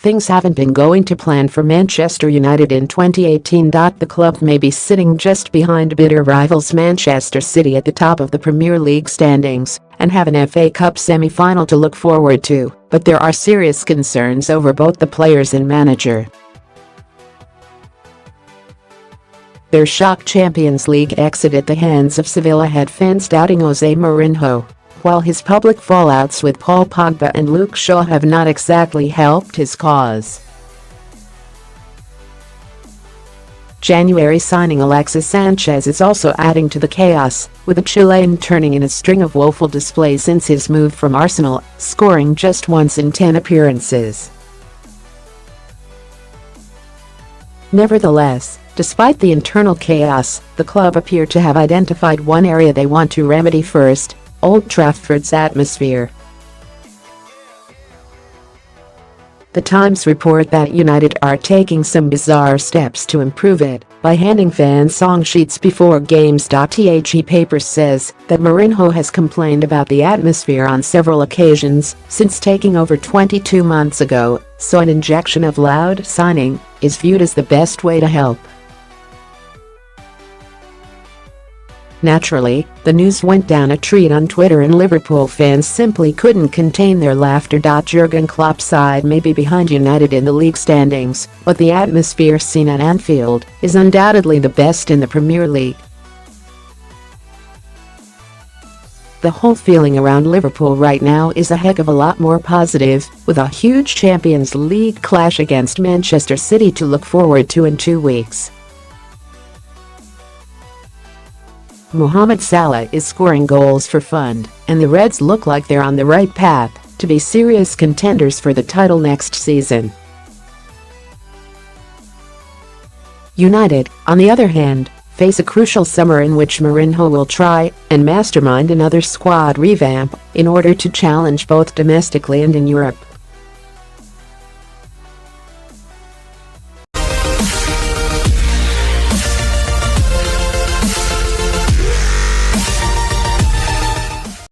things haven't been going to plan for Manchester United in 2018. The club may be sitting just behind bitter rivals Manchester City at the top of the Premier League standings and have an FA Cup semi-final to look forward to, but there are serious concerns over both the players and manager. Their shock Champions League exit at the hands of Sevilla had fans doubting Jose Mourinho, while his public fallouts with Paul Pogba and Luke Shaw have not exactly helped his cause. January signing Alexis Sanchez is also adding to the chaos, with the Chilean turning in a string of woeful displays since his move from Arsenal, scoring just once in 10 appearances. Nevertheless, despite the internal chaos, the club appear to have identified one area they want to remedy first: Old Trafford's atmosphere. The Times report that United are taking some bizarre steps to improve it by handing fans song sheets before games. The paper says that Mourinho has complained about the atmosphere on several occasions since taking over 22 months ago, so an injection of loud signing is viewed as the best way to help. Naturally, the news went down a treat on Twitter and Liverpool fans simply couldn't contain their laughter. Jurgen Klopp's side may be behind United in the league standings, but the atmosphere seen at Anfield is undoubtedly the best in the Premier League. The whole feeling around Liverpool right now is a heck of a lot more positive, with a huge Champions League clash against Manchester City to look forward to in 2 weeks. Mohamed Salah is scoring goals for fun, and the Reds look like they're on the right path to be serious contenders for the title next season. United, on the other hand, face a crucial summer in which Mourinho will try and mastermind another squad revamp in order to challenge both domestically and in Europe.